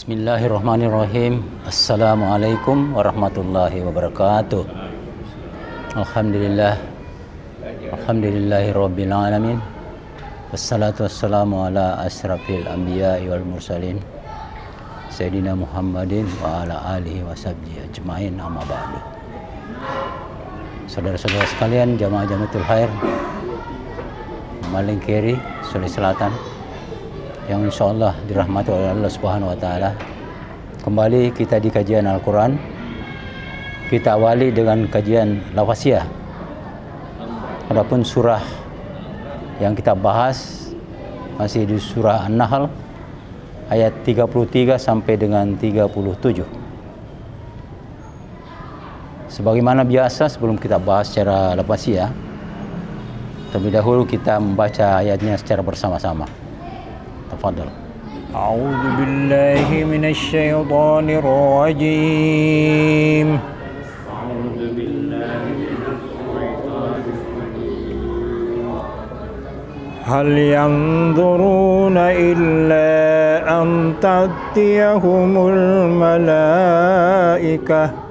Bismillahirrahmanirrahim. Assalamualaikum warahmatullahi wabarakatuh. Alhamdulillahi rabbil alamin. Wassalatu wassalamu ala asrafil anbiya'i wal mursalin Sayyidina Muhammadin wa ala alihi wa sahbihi ajma'in, amma ba'du. Saudara-saudara sekalian, jamaah Jamiatul Khair Malingkiri, Sulawesi Selatan, yang insyaallah dirahmati oleh Allah Subhanahu wa taala. Kembali kita di kajian Al-Qur'an. Kita awali dengan kajian lafaziyah. Adapun surah yang kita bahas masih di surah An-Nahl ayat 33 sampai dengan 37. Sebagaimana biasa, sebelum kita bahas secara lafaziyah, terlebih dahulu kita membaca ayatnya secara bersama-sama. Tafadhal. A'udzu billahi minasy syaithanir rajim. Hal yanzuruna illa an ta'tiyahumul malaikah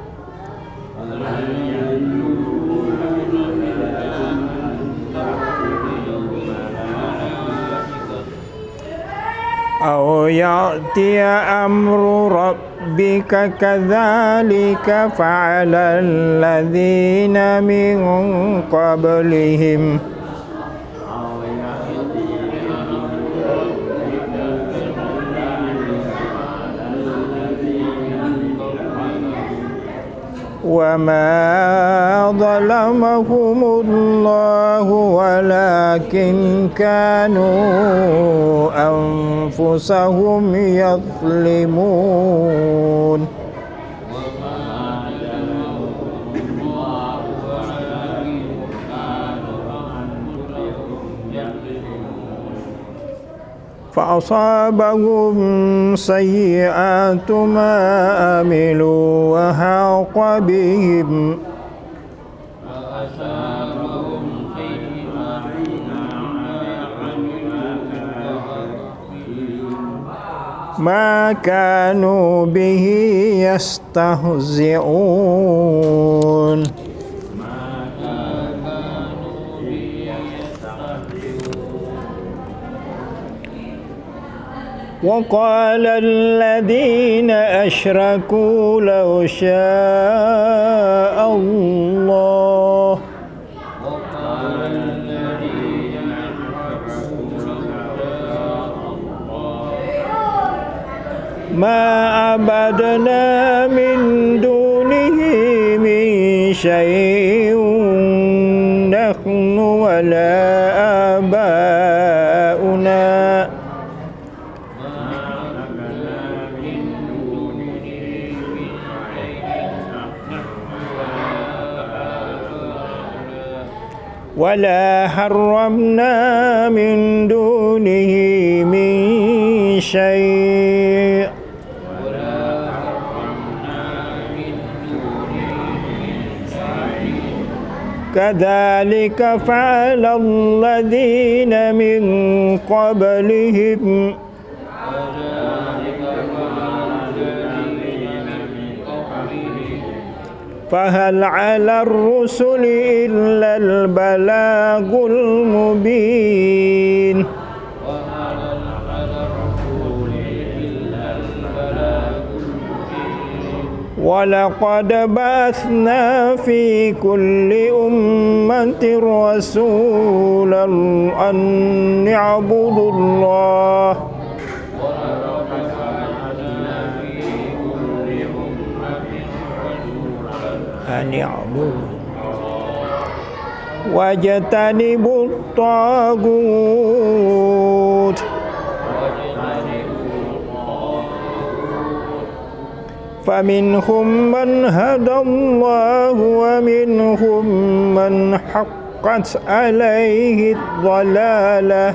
aw ya'tiya amru rabbika kadzalika fa'ala alladziina min qablihim wa ma zalamahumullahu walakin kanu anfusahum yadhlimun. فأصابهم سيئات ما عملوا وحاق بهم ما كانوا به يستهزئون. وقال الذين أشركوا لو شاء الله ما عبدنا من دونه من شيء نحن ولا آباؤنا ولا حرمنا من دونه من شيء كذلك فعل الذين من قبلهم فهل على الرسل إلا البلاغ المبين. ولقد بعثنا في كل أمة رسولا أن اعبدوا الله واجتنبوا الطاغوت فمنهم من هدى الله ومنهم من حقت عليه الضلالة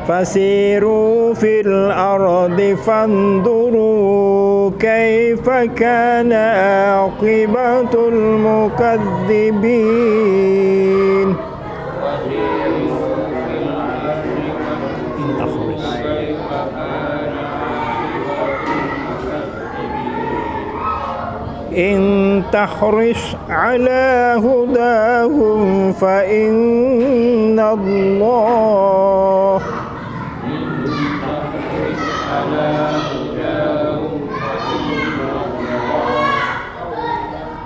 فسيروا في الأرض فانظروا كيف كان عاقبة المكذبين إن تحرص على هداهم فإن الله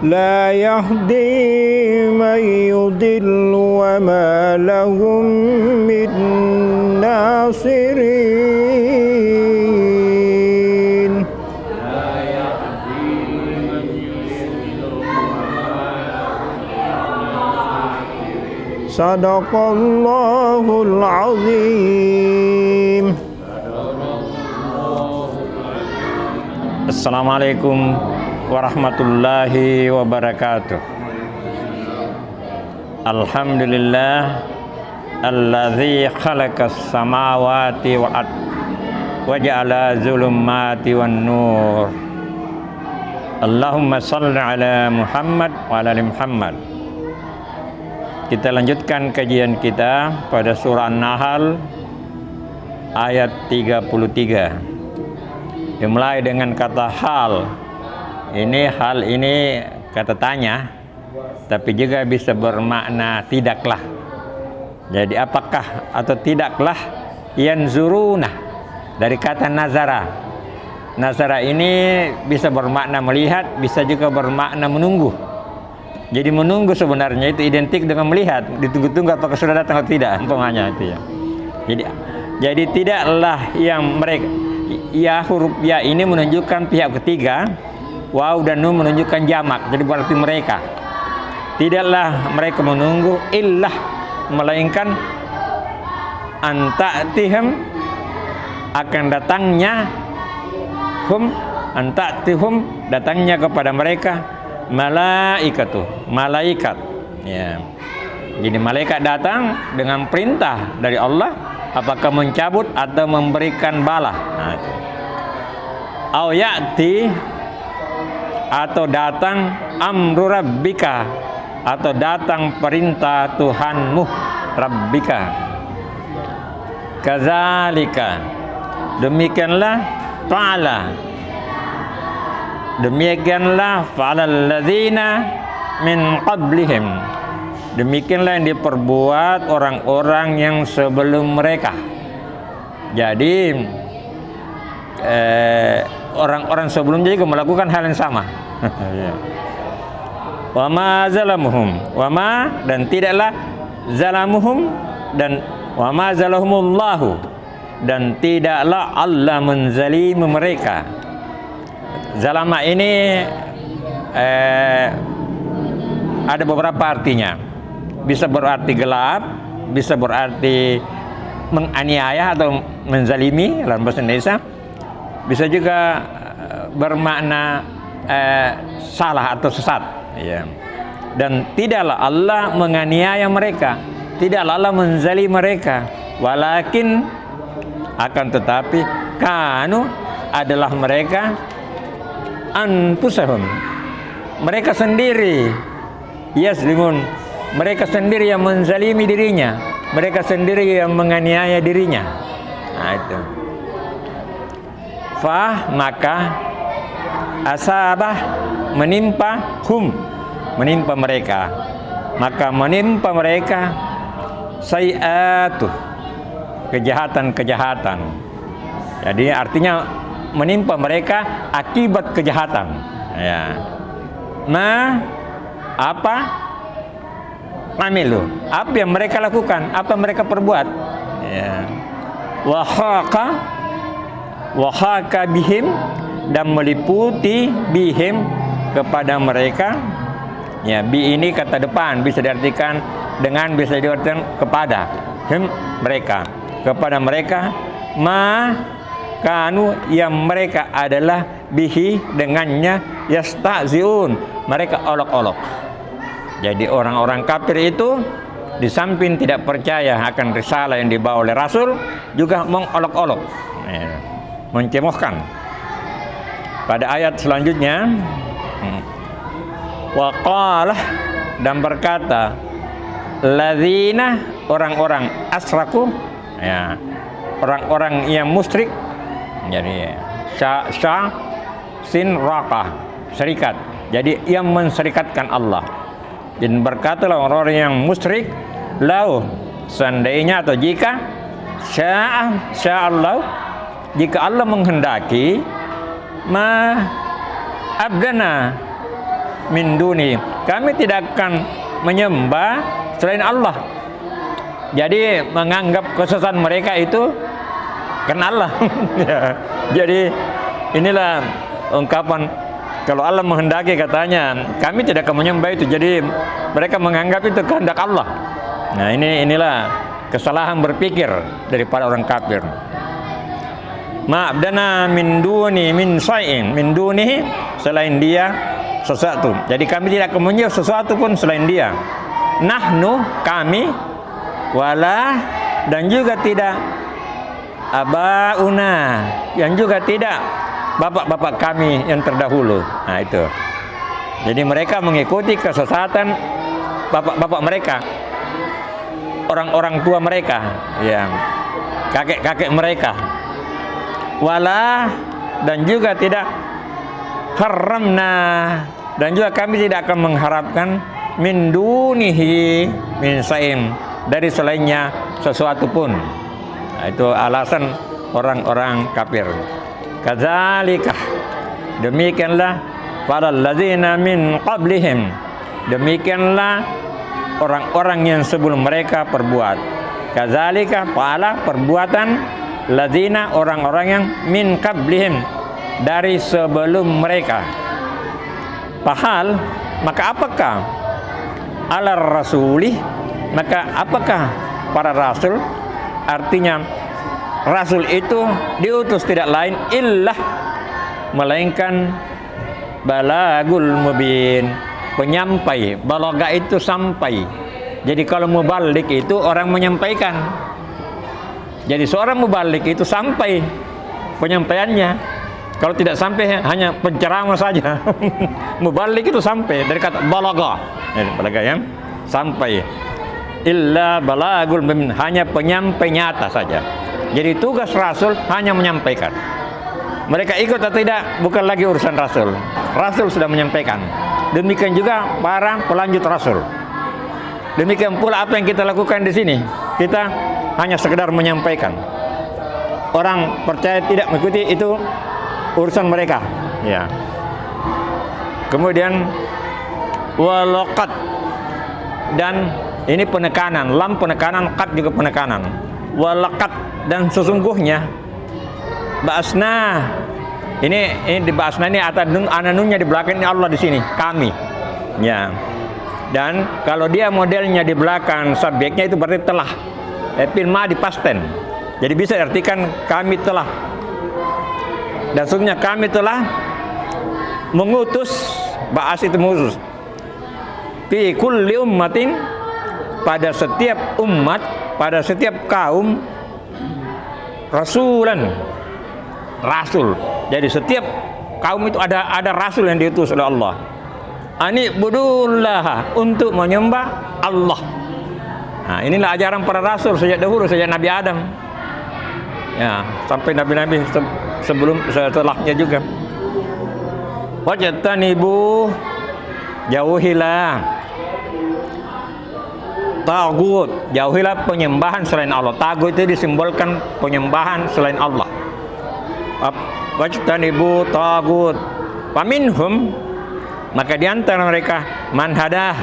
لا يهدي من يضل وما لهم من ناصرين صدق الله العظيم. Assalamualaikum warahmatullahi wabarakatuh. Alhamdulillah alladzi khalaqas samawati wal ard wa ja'ala zulumati wan nur. Allahumma shalli ala Muhammad wa ala ali Muhammad. Kita lanjutkan kajian kita pada surah An-Nahl ayat 33. Dimulai dengan kata hal. Hal ini kata tanya, tapi juga bisa bermakna tidaklah. Jadi apakah atau tidaklah yanzuruna dari kata nazara. Nazara ini bisa bermakna melihat, bisa juga bermakna menunggu. Jadi menunggu sebenarnya itu identik dengan melihat, ditunggu-tunggu apakah sudah datang atau tidak, umpamanya itu ya. Jadi tidaklah yang mereka, ya huruf ya ini menunjukkan pihak ketiga, waw dan nun menunjukkan jamak, jadi berarti mereka. Tidaklah mereka menunggu illah, melainkan anta'tihim, akan datangnya anta'tihum, datangnya kepada mereka malaikatu, malaikat ya. Jadi malaikat datang dengan perintah dari Allah, apakah mencabut atau memberikan bala. Nah, au ya'ti, atau datang amru rabbika, atau datang perintah Tuhanmu, rabbika. Kadzalika, demikianlah ta'ala, demikianlah fa'alal ladzina min qablihim, demikianlah yang diperbuat orang-orang yang sebelum mereka. Jadi orang-orang sebelumnya juga melakukan hal yang sama. Wa ma zalamuhum, wa ma, dan tidaklah zalamuhum, dan wa ma zalahumullahu, dan tidaklah Allah menzalimi mereka. Zalama ini ada beberapa artinya. Bisa berarti gelap, bisa berarti menganiaya atau menzalimi dalam bahasa Indonesia. Bisa juga bermakna salah atau sesat ya. Dan tidaklah Allah menganiaya mereka, tidaklah Allah menzalimi mereka, walakin, akan tetapi, kanu, adalah mereka anfusahum, mereka sendiri, yazlimun, mereka sendiri yang menzalimi dirinya, mereka sendiri yang menganiaya dirinya. Nah itu. Maka asabah, menimpa menimpa mereka, maka menimpa mereka sayi'atu, kejahatan-kejahatan. Jadi artinya menimpa mereka akibat kejahatan ya. Apa amilu, apa yang mereka lakukan, apa mereka perbuat ya. Wahaka bihim, dan meliputi bihim, kepada mereka ya. Bi ini kata depan, bisa diartikan dengan, bisa diartikan kepada him, mereka, kepada mereka, kanu, yang mereka adalah bihi, dengannya, yasta'ziun, mereka olok-olok. Jadi orang-orang kafir itu di samping tidak percaya akan risalah yang dibawa oleh Rasul, juga mengolok-olok ya, mencemohkan. pada ayat selanjutnya, waqalah, dan berkata, ladzina, orang-orang asraku, ya, orang-orang yang musyrik. Jadi sin raqah, serikat. Jadi yang menserikatkan Allah. Dan berkatalah orang-orang yang musyrik, lau, seandainya atau jika sya'allahu, jika Allah menghendaki, ma abdana min duni, kami tidak akan menyembah selain Allah. Jadi menganggap kesesatan mereka itu karena Allah. Jadi inilah ungkapan, kalau Allah menghendaki, katanya kami tidak akan menyembah itu. Jadi mereka menganggap itu kehendak Allah. Nah, inilah kesalahan berpikir daripada orang kafir. Ma'abdana min duni min syai'in, min duni, selain dia sesuatu. Jadi kami tidak akan menyembah sesuatu pun selain dia. Nahnu, kami, wala, dan juga tidak abauna, yang juga tidak bapak-bapak kami yang terdahulu. Nah, itu. Jadi mereka mengikuti kesesatan bapak-bapak mereka, orang-orang tua mereka, yang kakek-kakek mereka. Wala, dan juga tidak haramna, dan juga kami tidak akan mengharapkan min dunihi min saim, dari selainnya sesuatu pun. Nah, itu alasan orang-orang kafir. Kadzalika, demikianlah para ladzina min qablihim, demikianlah orang-orang yang sebelum mereka perbuat. Kadzalika, pala perbuatan ladzina, orang-orang yang min qablihim, dari sebelum mereka. Pahal, maka apakah ala rasulih, maka apakah para rasul, artinya rasul itu diutus tidak lain illah, melainkan balagul mubin, penyampai. Balaga itu sampai. Jadi kalau mubalik itu orang menyampaikan. Jadi seorang mubalik itu sampai penyampaiannya. Kalau tidak sampai hanya penceramah saja. Mubalik itu sampai dari kata balaga. Balaga yang sampai. Illa balagul mubin, hanya penyampai nyata saja. Jadi tugas rasul hanya menyampaikan. Mereka ikut atau tidak bukan lagi urusan rasul. Rasul sudah menyampaikan. Demikian juga para pelanjut rasul. Demikian pula apa yang kita lakukan di sini. Kita hanya sekedar menyampaikan. Orang percaya tidak mengikuti, itu urusan mereka. Ya. Kemudian walaqad, dan ini penekanan, lam penekanan, qad juga penekanan. Walaqad, dan sesungguhnya ba'asna, ini di ba'asna ini atas nun, ananunnya di belakang, ini Allah di sini, kami. Ya. Dan kalau dia modelnya di belakang subjeknya itu berarti telah. Fil madi past tense. Jadi bisa diartikan kami telah. Dan sesungguhnya kami telah mengutus, ba'as itu mengutus. Fi kulli ummatin, pada setiap umat, pada setiap kaum, rasulan, rasul. Jadi setiap kaum itu ada rasul yang diutus oleh Allah. Ani budullah, untuk menyembah Allah. Nah, inilah ajaran para rasul sejak dahulu, sejak Nabi Adam. Ya, sampai nabi-nabi setelahnya juga. Wajtanibu, jauhilah tagut, jauhilah penyembahan selain Allah. Tagut itu disimbolkan penyembahan selain Allah. Wajtanibu tagut. Faminhum, maka di antara mereka man hadah,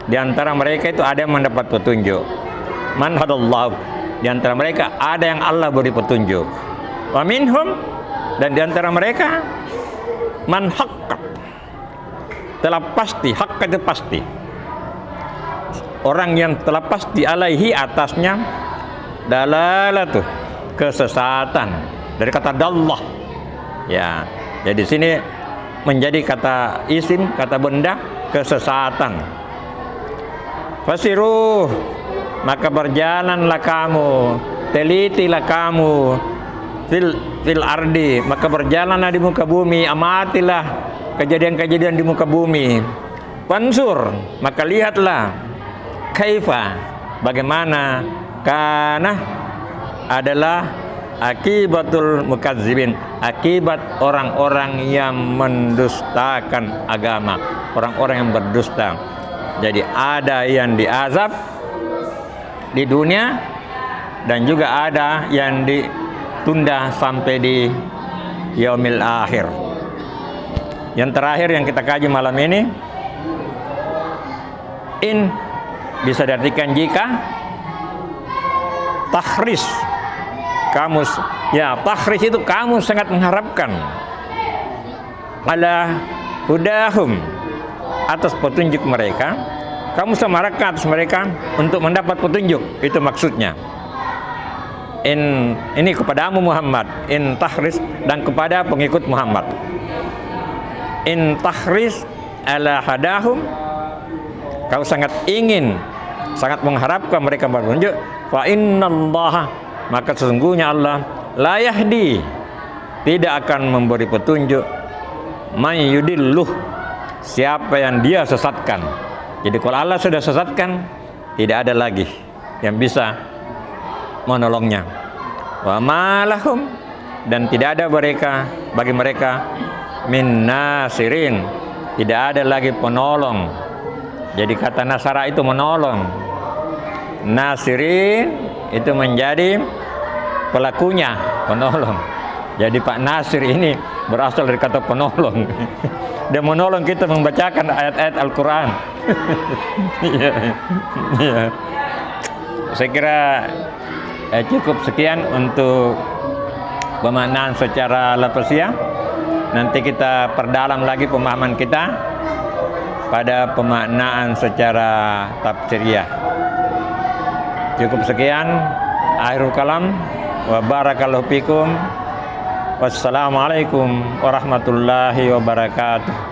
di antara mereka itu ada yang mendapat petunjuk. Man hadallahu, di antara mereka ada yang Allah beri petunjuk. Wa minhum, dan di antara mereka man haqqa, telah pasti, haqqa itu pasti, orang yang telah pasti alaihi, atasnya, dalalatuh, kesesatan, dari kata dallah. Ya, jadi sini menjadi kata isim, kata benda, kesesatan. Fasiruh, maka berjalanlah kamu, telitilah kamu, fil ardi, maka berjalanlah di muka bumi, amatilah kejadian-kejadian di muka bumi. Fansur, maka lihatlah kaifa, bagaimana kana adalah akibatul mukadzibin, akibat orang-orang yang mendustakan agama, orang-orang yang berdusta. Jadi ada yang diazab di dunia dan juga ada yang ditunda sampai di yaumil akhir. Yang terakhir yang kita kaji malam ini, in bisa diartikan jika, tahris kamu, ya tahris itu kamu sangat mengharapkan, ala hudahum, atas petunjuk mereka, kamu semarahkan atas mereka untuk mendapat petunjuk, itu maksudnya. Ini kepadamu Muhammad, in tahris, dan kepada pengikut Muhammad. In tahris ala hadahum, kau sangat ingin, sangat mengharapkan mereka berpetunjuk. Fa innallaha, maka sesungguhnya Allah la yahdi, tidak akan memberi petunjuk, man yudilluh, siapa yang dia sesatkan. Jadi kalau Allah sudah sesatkan, tidak ada lagi yang bisa menolongnya. Wa malahum, dan tidak ada bagi mereka min nasirin, tidak ada lagi penolong. Jadi kata nasara itu menolong, nasirin itu menjadi pelakunya, penolong. Jadi Pak Nasir ini berasal dari kata penolong. Dia menolong kita membacakan ayat-ayat Al-Quran. Ya. Saya kira cukup sekian untuk pemaknaan secara lafaziyah. Nanti kita perdalam lagi pemahaman kita pada pemaknaan secara tafsiriyah. Cukup sekian. Akhirul kalam. Wa barakallahu fikum. Wassalamualaikum warahmatullahi wabarakatuh.